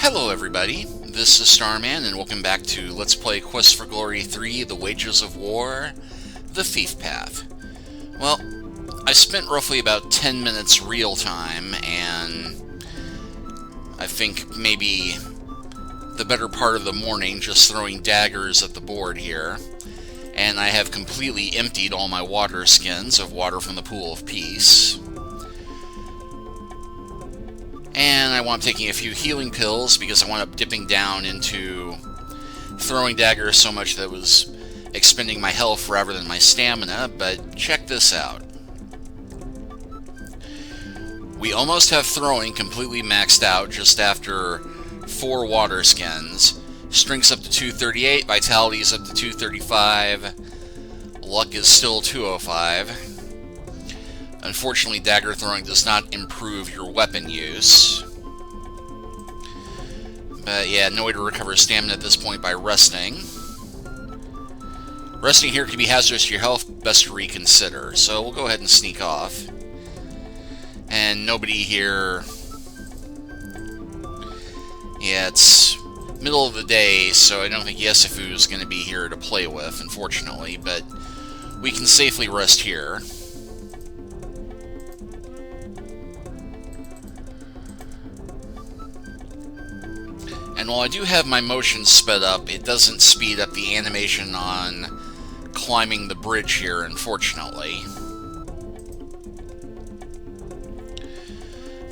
Hello everybody, this is Starman and welcome back to Let's Play Quest for Glory 3, The Wages of War, The Thief Path. Well, I spent roughly about 10 minutes real time, and I think maybe the better part of the morning just throwing daggers at the board here, and I have completely emptied all my water skins of water from the Pool of Peace. And I wound up taking a few healing pills because I wound up dipping down into throwing daggers so much that it was expending my health rather than my stamina, but check this out. We almost have throwing completely maxed out just after 4 water skins. Strength's up to 238, Vitality's up to 235, Luck is still 205. Unfortunately, dagger throwing does not improve your weapon use. But yeah, no way to recover stamina at this point by resting. Resting here can be hazardous to your health, best to reconsider. So we'll go ahead and sneak off. And nobody here... Yeah, it's middle of the day, so I don't think Yesifu is going to be here to play with, unfortunately. But we can safely rest here. And while I do have my motion sped up, it doesn't speed up the animation on climbing the bridge here, unfortunately.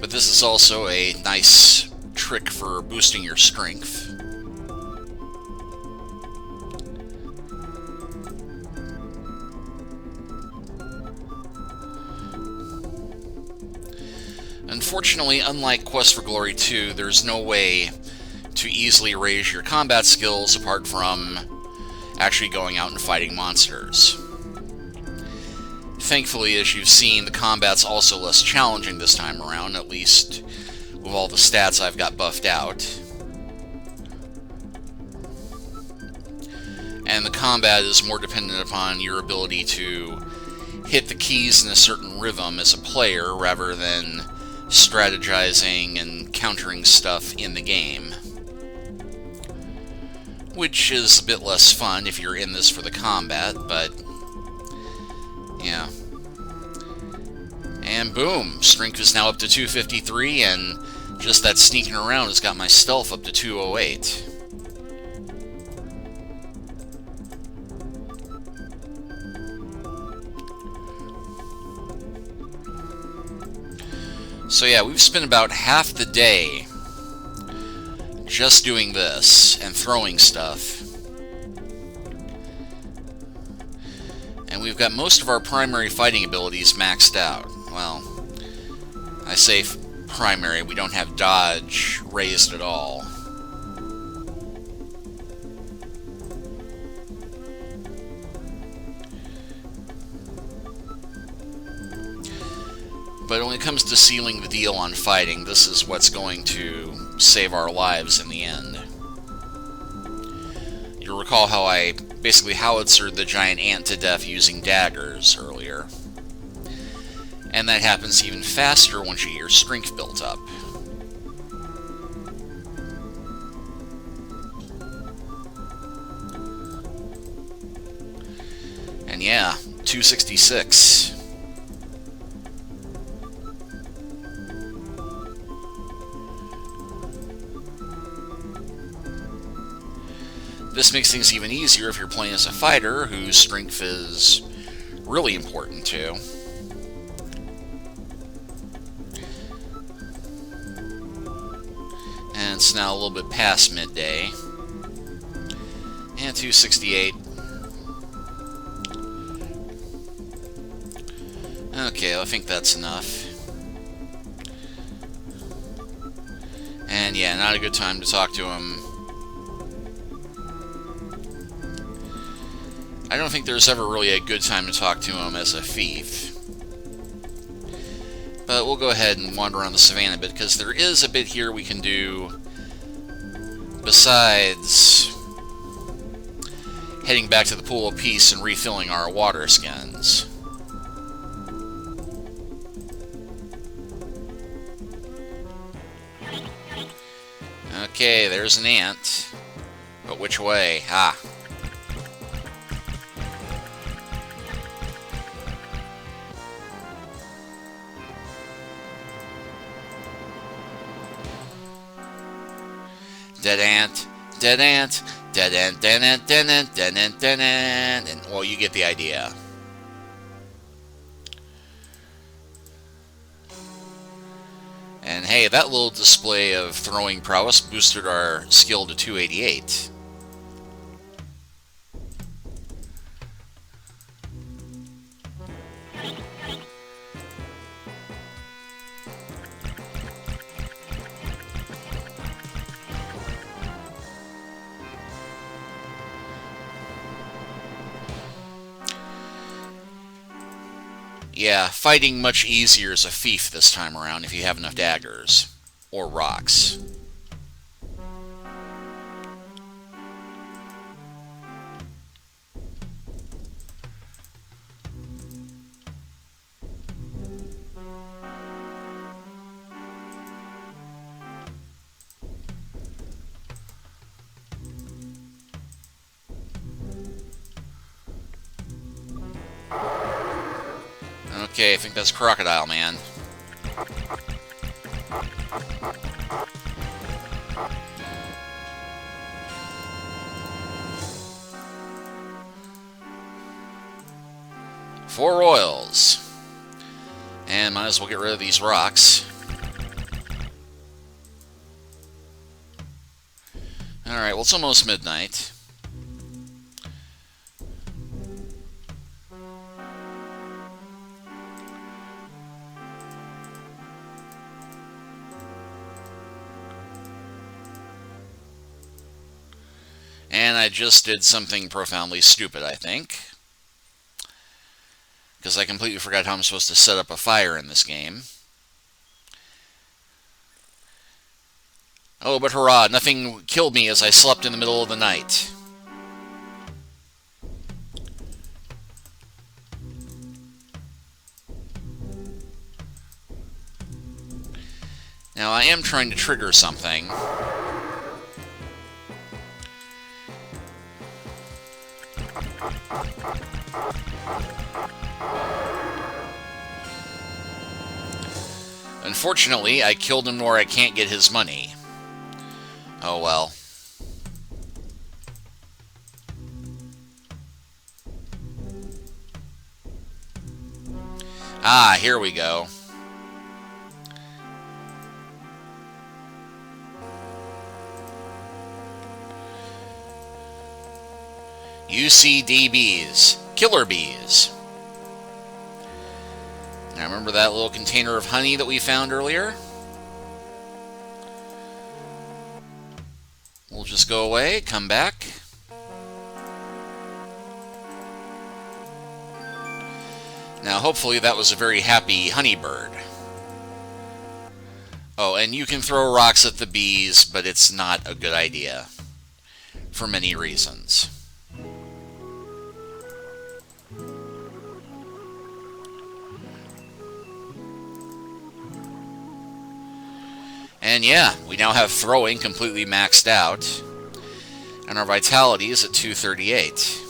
But this is also a nice trick for boosting your strength. Unfortunately, unlike Quest for Glory 2, there's no way to easily raise your combat skills apart from actually going out and fighting monsters. Thankfully, as you've seen, the combat's also less challenging this time around, at least with all the stats I've got buffed out. And the combat is more dependent upon your ability to hit the keys in a certain rhythm as a player rather than strategizing and countering stuff in the game. Which is a bit less fun if you're in this for the combat, but yeah. And boom! Strength is now up to 253, and just that sneaking around has got my stealth up to 208. So yeah, we've spent about half the day just doing this and throwing stuff. And we've got most of our primary fighting abilities maxed out. Well, I say primary, we don't have dodge raised at all. But when it comes to sealing the deal on fighting, this is what's going to save our lives in the end. You'll recall how I basically howitzered the giant ant to death using daggers earlier. And that happens even faster once you get your strength built up. And yeah, 266. This makes things even easier if you're playing as a fighter whose strength is really important too. And it's now a little bit past midday. And 268. Okay, I think that's enough. And yeah, not a good time to talk to him. I don't think there's ever really a good time to talk to him as a thief. But we'll go ahead and wander around the savannah a bit, because there is a bit here we can do besides heading back to the Pool of Peace and refilling our water skins. Okay, there's an ant. But which way? Ah. Dead ant, dead ant, dead ant, dead ant, dead ant, dead ant, dead ant, and well, you get the idea. And hey, that little display of throwing prowess boosted our skill to 288. Yeah, fighting much easier as a thief this time around if you have enough daggers. Or rocks. Okay, I think that's Crocodile Man. Four oils. And might as well get rid of these rocks. Alright, well, it's almost midnight. And I just did something profoundly stupid, I think. Because I completely forgot how I'm supposed to set up a fire in this game. Oh, but hurrah, nothing killed me as I slept in the middle of the night. Now, I am trying to trigger something. Unfortunately, I killed him where I can't get his money. Oh well. Ah, here we go. UCDBs. Killer bees. Now remember that little container of honey that we found earlier? We'll just go away, come back. Now hopefully that was a very happy honeybird. Oh, and you can throw rocks at the bees, but it's not a good idea. For many reasons. And yeah, we now have throwing completely maxed out. And our vitality is at 238.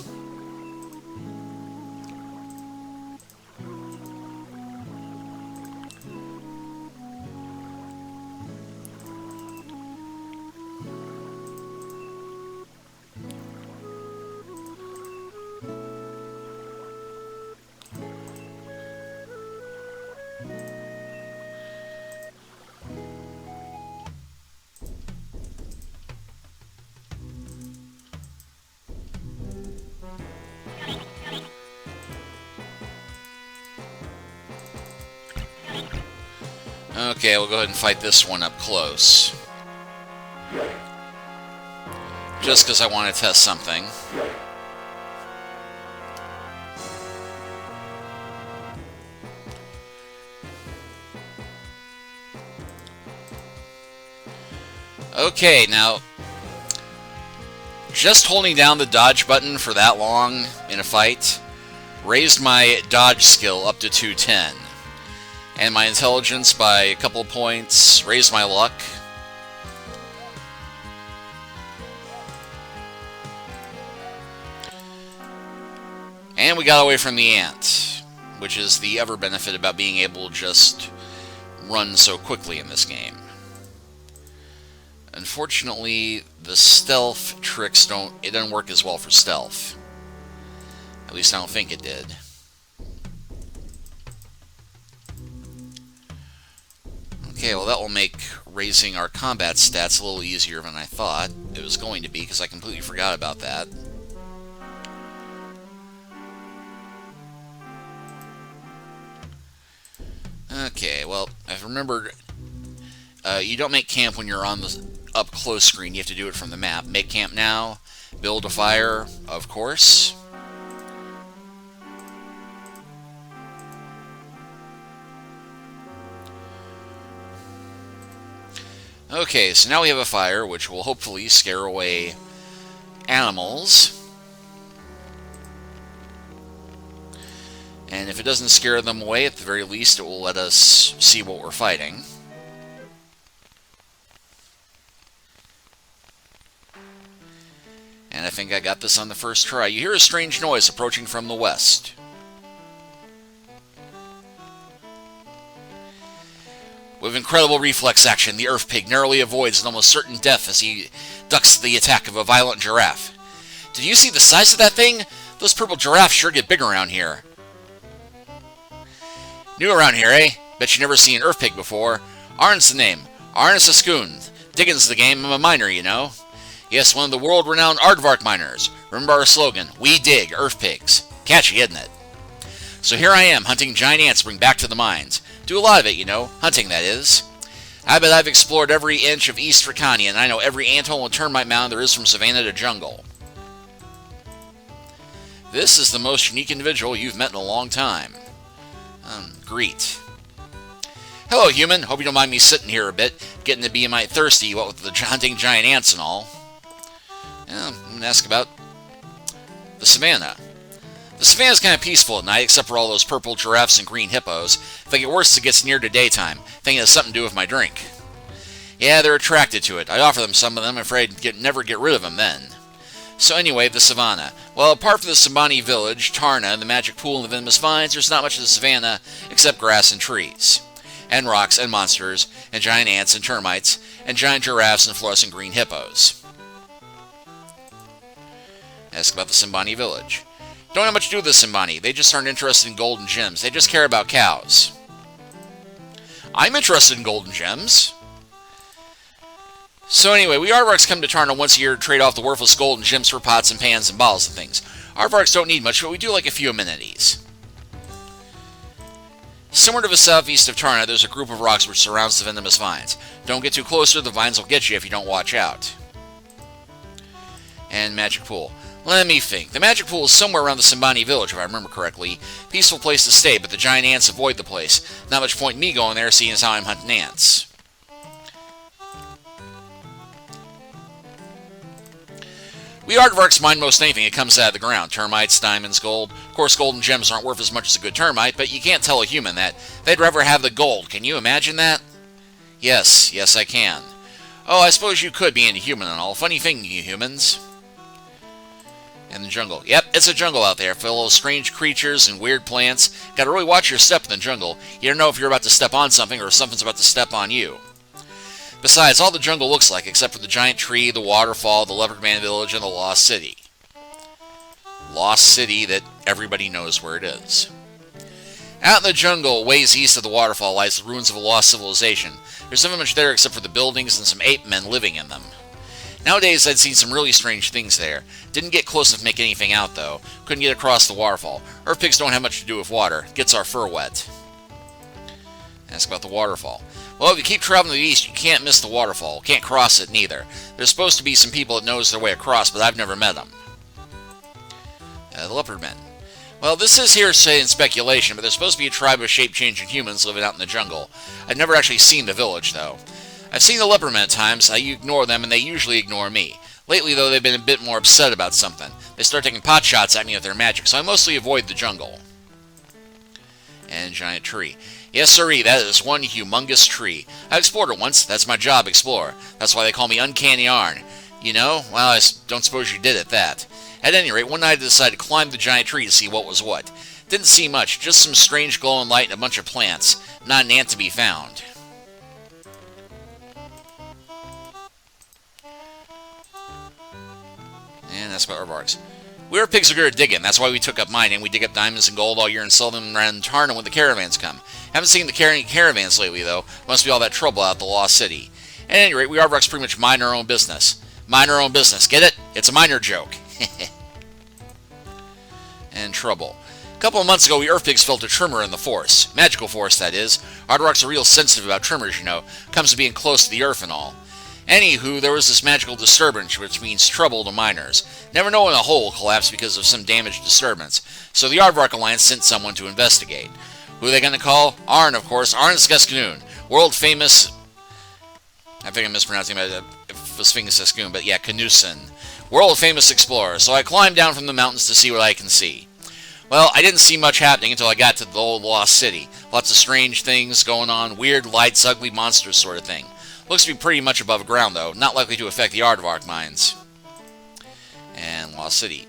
Okay, we'll go ahead and fight this one up close. Just because I want to test something. Okay, now, just holding down the dodge button for that long in a fight raised my dodge skill up to 210. And my intelligence by a couple points, raised my luck. And we got away from the ant, which is the other benefit about being able to just run so quickly in this game. Unfortunately, the stealth tricks doesn't work as well for stealth. At least I don't think it did. Okay, well that will make raising our combat stats a little easier than I thought it was going to be, because I completely forgot about that. Okay, well, I've remembered, you don't make camp when you're on the up-close screen. You have to do it from the map. Make camp now, build a fire, of course. Okay, so now we have a fire, which will hopefully scare away animals. And if it doesn't scare them away, at the very least, it will let us see what we're fighting. And I think I got this on the first try. You hear a strange noise approaching from the west. With incredible reflex action, the earth pig narrowly avoids an almost certain death as he ducks the attack of a violent giraffe. Did you see the size of that thing? Those purple giraffes sure get big around here. New around here, eh? Bet you never seen an earth pig before. Arn's the name. Arn is a schoon. Diggins the game. I'm a miner, you know. Yes, one of the world-renowned aardvark miners. Remember our slogan, we dig earth pigs. Catchy, isn't it? So here I am, hunting giant ants to bring back to the mines. Do a lot of it, you know. Hunting, that is. I bet I've explored every inch of East Fricania, and I know every anthole and termite mound there is from savanna to jungle. This is the most unique individual you've met in a long time. Greet. Hello, human. Hope you don't mind me sitting here a bit, getting to be mite thirsty, what with the hunting giant ants and all. Yeah, I'm going to ask about the savanna. The savanna's kind of peaceful at night, except for all those purple giraffes and green hippos. If I get worse as it gets near to daytime, I think it has something to do with my drink. Yeah, they're attracted to it. I offer them some of them, I'm afraid I'd never get rid of them then. So anyway, the savanna. Well, apart from the Simbani Village, Tarna, the magic pool, and the venomous vines, there's not much of the savanna except grass and trees. And rocks and monsters, and giant ants and termites, and giant giraffes and fluorescent green hippos. Ask about the Simbani Village. Don't have much to do with the Simbani. They just aren't interested in gold and gems. They just care about cows. I'm interested in gold and gems. So anyway, we aardvarks come to Tarna once a year to trade off the worthless gold and gems for pots and pans and bottles and things. Aardvarks don't need much, but we do like a few amenities. Somewhere to the southeast of Tarna, there's a group of rocks which surrounds the venomous vines. Don't get too close, or the vines will get you if you don't watch out. And magic pool. Let me think. The magic pool is somewhere around the Simbani Village, if I remember correctly. Peaceful place to stay, but the giant ants avoid the place. Not much point in me going there, seeing as how I'm hunting ants. We aardvarks mine most anything that comes out of the ground. Termites, diamonds, gold. Of course, gold and gems aren't worth as much as a good termite, but you can't tell a human that. They'd rather have the gold. Can you imagine that? Yes, I can. Oh, I suppose you could be a human and all. Funny thing, you humans. And the jungle. Yep, it's a jungle out there, full of strange creatures and weird plants. Gotta really watch your step in the jungle. You don't know if you're about to step on something or if something's about to step on you. Besides, all the jungle looks like, except for the giant tree, the waterfall, the Leopard Man Village, and the Lost City. Lost City that everybody knows where it is. Out in the jungle, ways east of the waterfall, lies the ruins of a lost civilization. There's nothing much there except for the buildings and some ape men living in them. Nowadays, I'd seen some really strange things there. Didn't get close enough to make anything out, though. Couldn't get across the waterfall. Earth pigs don't have much to do with water. Gets our fur wet. Ask about the waterfall. Well, if you keep traveling to the east, you can't miss the waterfall. Can't cross it, neither. There's supposed to be some people that knows their way across, but I've never met them. The Leopard Men. Well, this is hearsay and speculation, but there's supposed to be a tribe of shape-changing humans living out in the jungle. I've never actually seen the village, though. I've seen the Leopard Men at times. I ignore them, and they usually ignore me. Lately, though, they've been a bit more upset about something. They start taking pot shots at me with their magic, so I mostly avoid the jungle. And giant tree. Yes, sirree, that is one humongous tree. I explored it once. That's my job, explore. That's why they call me Uncanny Arn. You know? Well, don't suppose you did at that. At any rate, one night I decided to climb the giant tree to see what was what. Didn't see much, just some strange glowing light and a bunch of plants. Not an ant to be found. And that's about our barks. We were pigs are good at digging. That's why we took up mining. We dig up diamonds and gold all year and sell them around Tarna when the caravans come. Haven't seen the caravans lately, though. Must be all that trouble out at the Lost City. At any rate, we Aardvarks pretty much mind our own business. Mind our own business. Get it? It's a minor joke. And trouble. A couple of months ago, we Earth Pigs felt a tremor in the force. Magical force, that is. Aardvarks are real sensitive about tremors, you know. Comes to being close to the Earth and all. Anywho, there was this magical disturbance, which means trouble to miners. Never know when a hole will collapse because of some damaged disturbance. So the Aardvark Alliance sent someone to investigate. Who are they going to call? Arn, of course. Arn Skeskanoon. World famous... I think I'm mispronouncing it. It was Skeskanoon, but yeah, Knusen. World famous explorer. So I climbed down from the mountains to see what I can see. Well, I didn't see much happening until I got to the old Lost City. Lots of strange things going on. Weird lights, ugly monsters sort of thing. Looks to be pretty much above ground, though. Not likely to affect the Aardvark mines. And Lost City.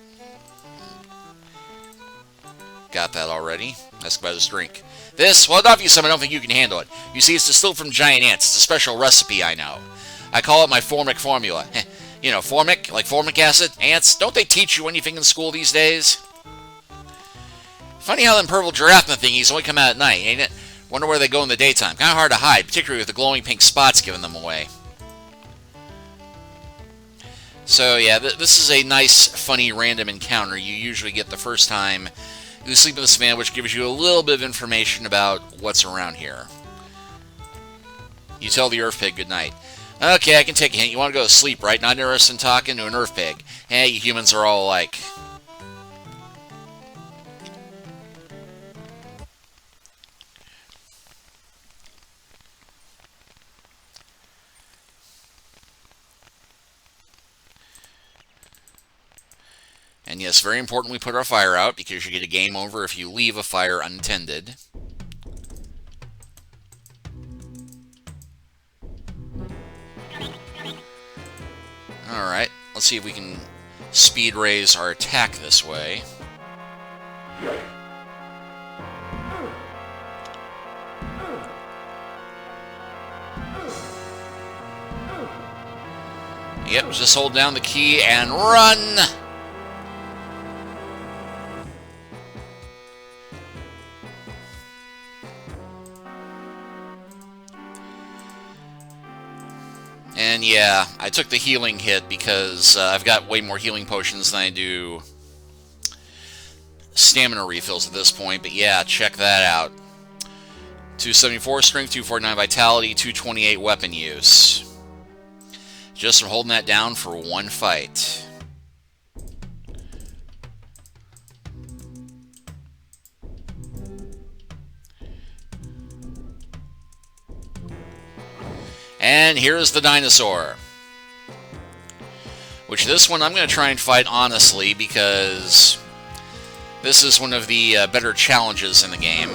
Got that already. Ask about this drink. This? Well, not for you, some. I don't think you can handle it. You see, it's distilled from giant ants. It's a special recipe, I know. I call it my formic formula. You know, formic? Like formic acid? Ants? Don't they teach you anything in school these days? Funny how them purple giraffe thingies only come out at night, ain't it? Wonder where they go in the daytime. Kind of hard to hide, particularly with the glowing pink spots giving them away. So yeah, this is a nice, funny, random encounter you usually get the first time you sleep in the savannah, which gives you a little bit of information about what's around here. You tell the Earth Pig goodnight. Okay, I can take a hint. You want to go to sleep, right? Not interested in talking to an Earth Pig. Hey, you humans are all alike. And yes, very important we put our fire out, because you get a game over if you leave a fire untended. Alright, let's see if we can speed raise our attack this way. Yep, just hold down the key and run! And yeah, I took the healing hit because I've got way more healing potions than I do stamina refills at this point. But yeah, check that out. 274 strength, 249 vitality, 228 weapon use. Just from holding that down for one fight. And here's the dinosaur. Which this one I'm going to try and fight honestly, because this is one of the better challenges in the game.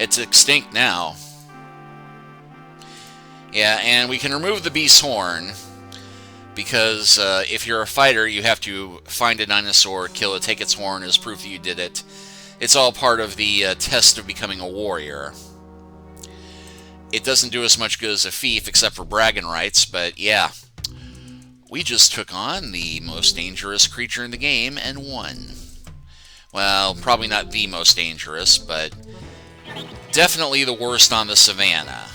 It's extinct now. Yeah, and we can remove the beast's horn, because if you're a fighter, you have to find a dinosaur, kill it, take its horn as proof that you did it. It's all part of the test of becoming a warrior. It doesn't do as much good as a fief, except for bragging rights, but yeah. We just took on the most dangerous creature in the game and won. Well, probably not the most dangerous, but definitely the worst on the savannah.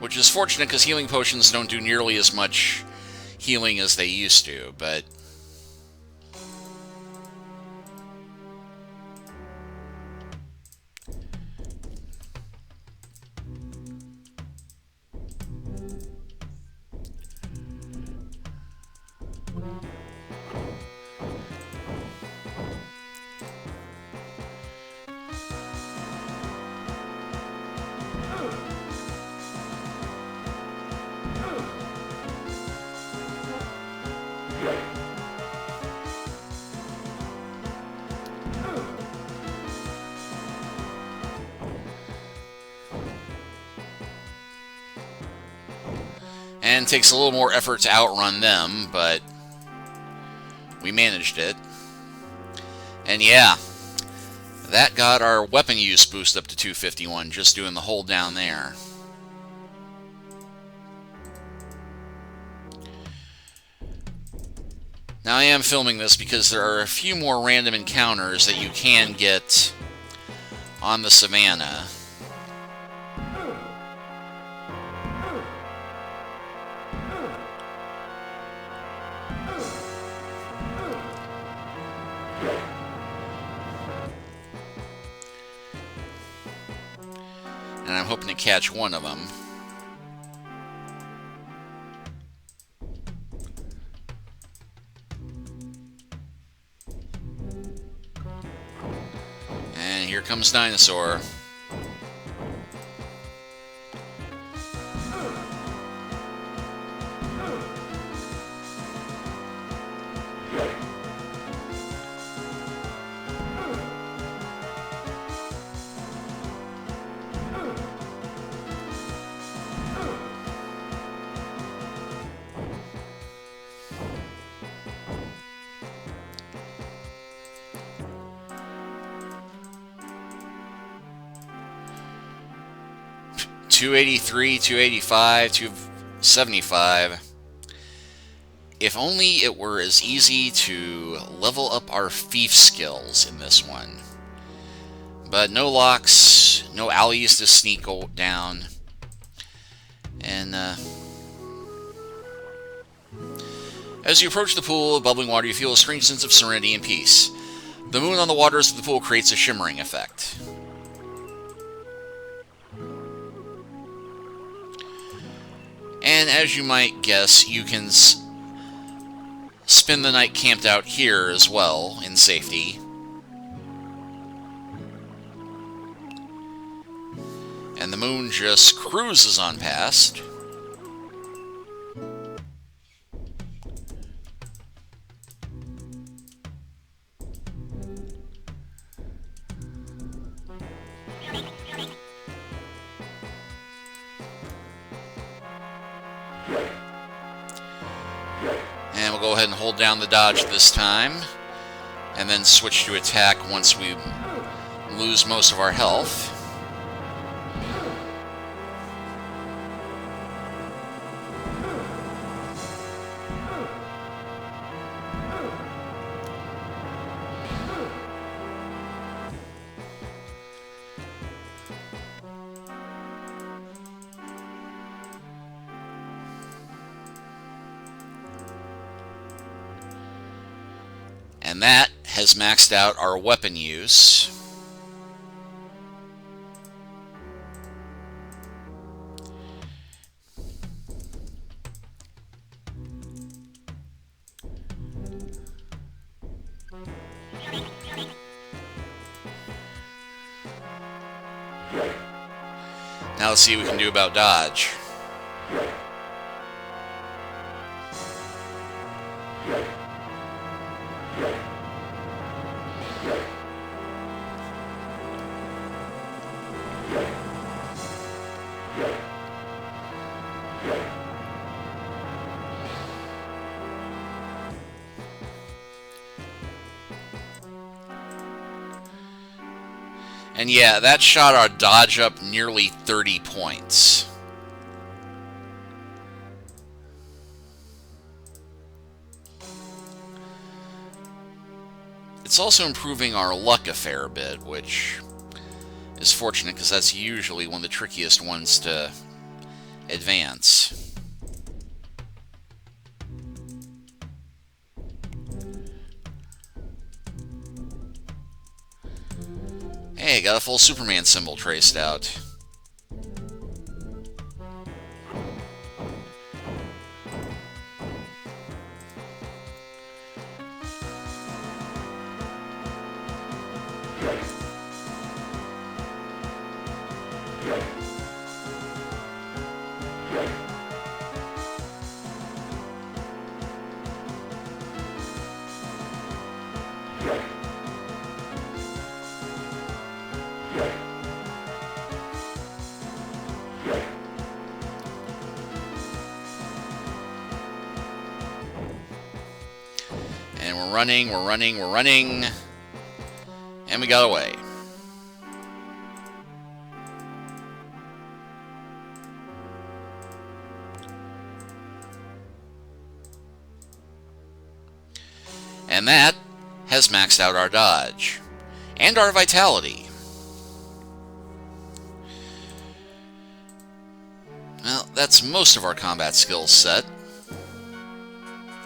Which is fortunate because healing potions don't do nearly as much healing as they used to, but... And it takes a little more effort to outrun them, but we managed it. And yeah, that got our weapon use boost up to 251, just doing the hold down there. Now I am filming this because there are a few more random encounters that you can get on the savanna. And I'm hoping to catch one of them. And here comes Dinosaur. $283, $285, $275. If only it were as easy to level up our thief skills in this one. But no locks, no alleys to sneak down. And as you approach the pool of bubbling water, you feel a strange sense of serenity and peace. The moon on the waters of the pool creates a shimmering effect. And as you might guess, you can spend the night camped out here as well, in safety. And the moon just cruises on past. And we'll go ahead and hold down the dodge this time, and then switch to attack once we lose most of our health. And that has maxed out our weapon use. Now let's see what we can do about dodge. And yeah, that shot our dodge up nearly 30 points. It's also improving our luck a fair bit, which is fortunate because that's usually one of the trickiest ones to advance. Hey, got a full Superman symbol traced out. And we're running, we're running, we're running. And we got away. And that has maxed out our dodge. And our vitality. Well, that's most of our combat skills set.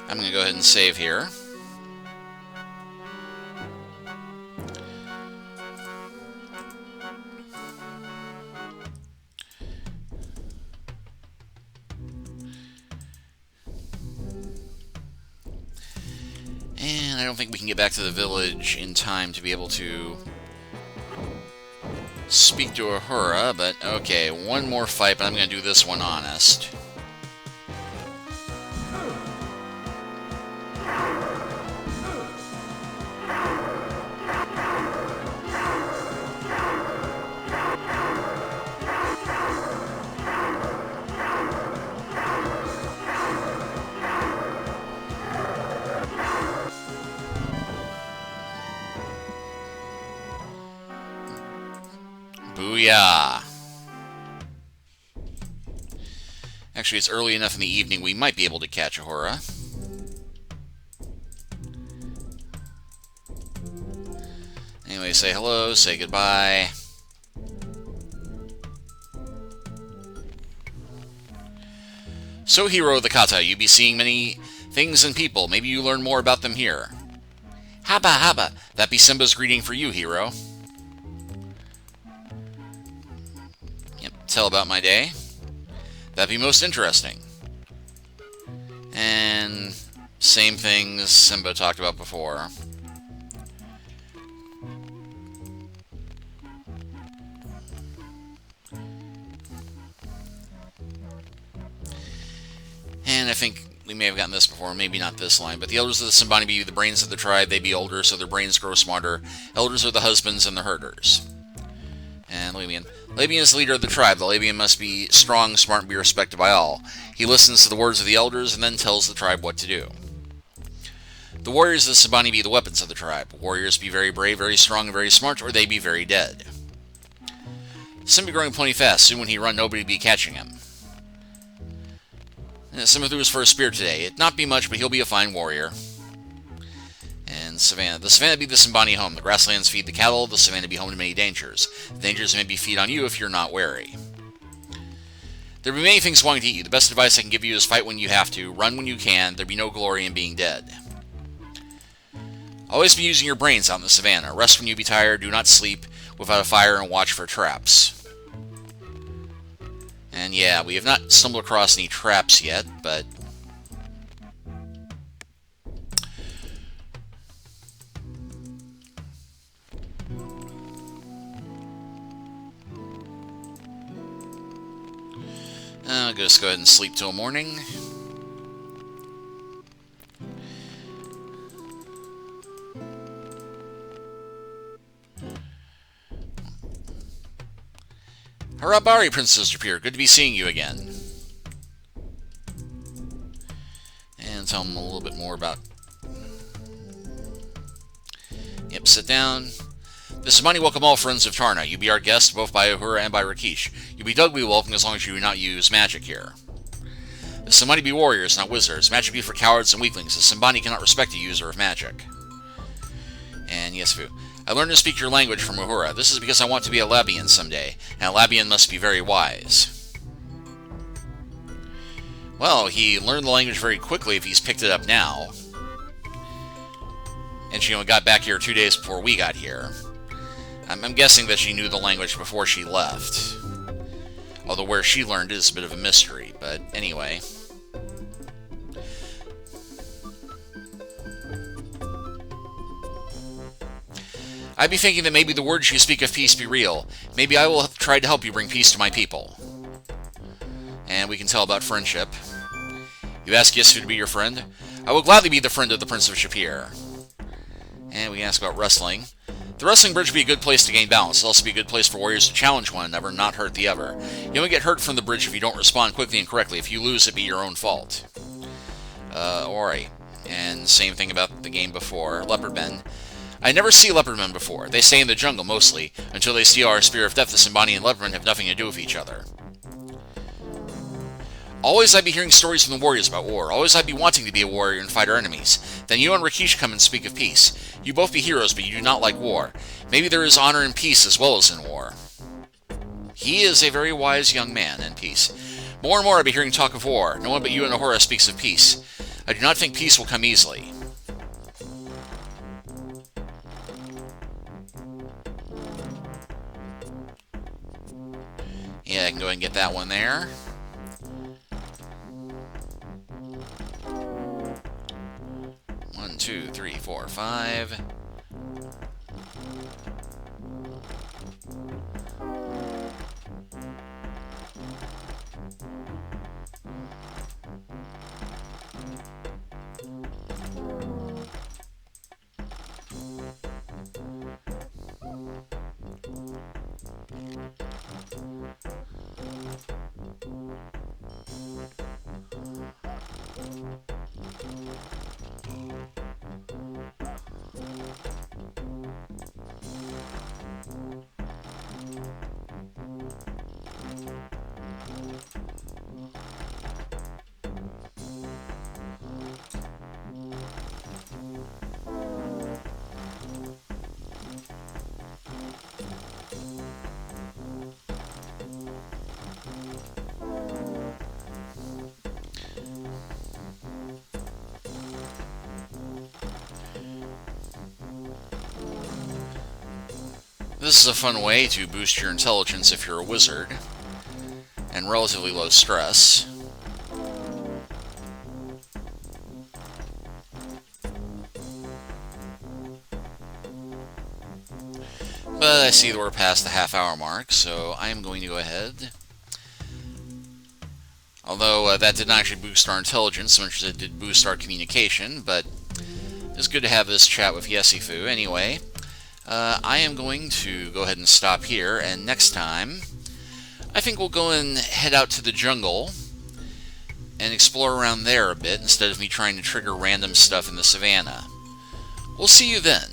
I'm going to go ahead and save here. And I don't think we can get back to the village in time to be able to speak to Uhura, but okay, one more fight, but I'm going to do this one honest. Booyah! Actually, it's early enough in the evening we might be able to catch Uhura. Anyway, say hello, say goodbye. So, Hero the Kata, you be seeing many things and people. Maybe you learn more about them here. Haba haba, that be Simba's greeting for you, Hero. Tell about my day. That'd be most interesting. And same things Simba talked about before. And I think we may have gotten this before, maybe not this line, but the elders of the Simbani be the brains of the tribe, they be older, so their brains grow smarter. Elders are the husbands and the herders. And Labian. Labian is the leader of the tribe. The Labian must be strong, smart, and be respected by all. He listens to the words of the elders and then tells the tribe what to do. The warriors of the Simbani be the weapons of the tribe. Warriors be very brave, very strong, and very smart, or they be very dead. Simba be growing plenty fast. Soon when he run, nobody be catching him. Simba threw his first spear today. It not be much, but he'll be a fine warrior. And Savannah. The Savannah be the Simbani home. The grasslands feed the cattle. The Savannah be home to many dangers. The dangers may be feed on you if you're not wary. There be many things wanting to eat you. The best advice I can give you is fight when you have to. Run when you can. There be no glory in being dead. Always be using your brains out in the savannah. Rest when you be tired. Do not sleep without a fire and watch for traps. And yeah, we have not stumbled across any traps yet, but I'll just go ahead and sleep till morning. Harabari, Princess Japir. Good to be seeing you again. And tell them a little bit more about... Yep, sit down. This is Money. Welcome all friends of Tarna. You be our guests, both by Uhura and by Rakesh. You be doubly welcome as long as you do not use magic here. The Simbani be warriors, not wizards. Magic be for cowards and weaklings. The Simbani cannot respect a user of magic. And yes, Fu. I learned to speak your language from Uhura. This is because I want to be a Labian someday, and a Labian must be very wise. Well, he learned the language very quickly if he's picked it up now. And she only got back here 2 days before we got here. I'm guessing that she knew the language before she left. Although where she learned it is a bit of a mystery, but anyway. I'd be thinking that maybe the words you speak of peace be real. Maybe I will have tried to help you bring peace to my people. And we can tell about friendship. You ask Yesfu to be your friend? I will gladly be the friend of the Prince of Shapir. And we can ask about wrestling. The wrestling bridge would be a good place to gain balance. It'll also be a good place for warriors to challenge one another and not hurt the other. You only get hurt from the bridge if you don't respond quickly and correctly. If you lose, it'd be your own fault. Alright. And same thing about the game before. Leopard Men. I never see leopard men before. They stay in the jungle, mostly, until they steal our Spear of Death. The Simbani and leopard men have nothing to do with each other. Always I'd be hearing stories from the warriors about war. Always I'd be wanting to be a warrior and fight our enemies. Then you and Rikishi come and speak of peace. You both be heroes, but you do not like war. Maybe there is honor in peace as well as in war. He is a very wise young man in peace. More and more I'd be hearing talk of war. No one but you and Ahura speaks of peace. I do not think peace will come easily. Yeah, I can go ahead and get that one there. One, two, three, four, five. This is a fun way to boost your intelligence if you're a wizard, and relatively low stress. But I see that we're past the half-hour mark, so I am going to go ahead. Although that did not actually boost our intelligence, so much as it did boost our communication, but it's good to have this chat with Yesifu. Anyway, I am going to go ahead and stop here, and next time, I think we'll go and head out to the jungle and explore around there a bit, instead of me trying to trigger random stuff in the savannah. We'll see you then.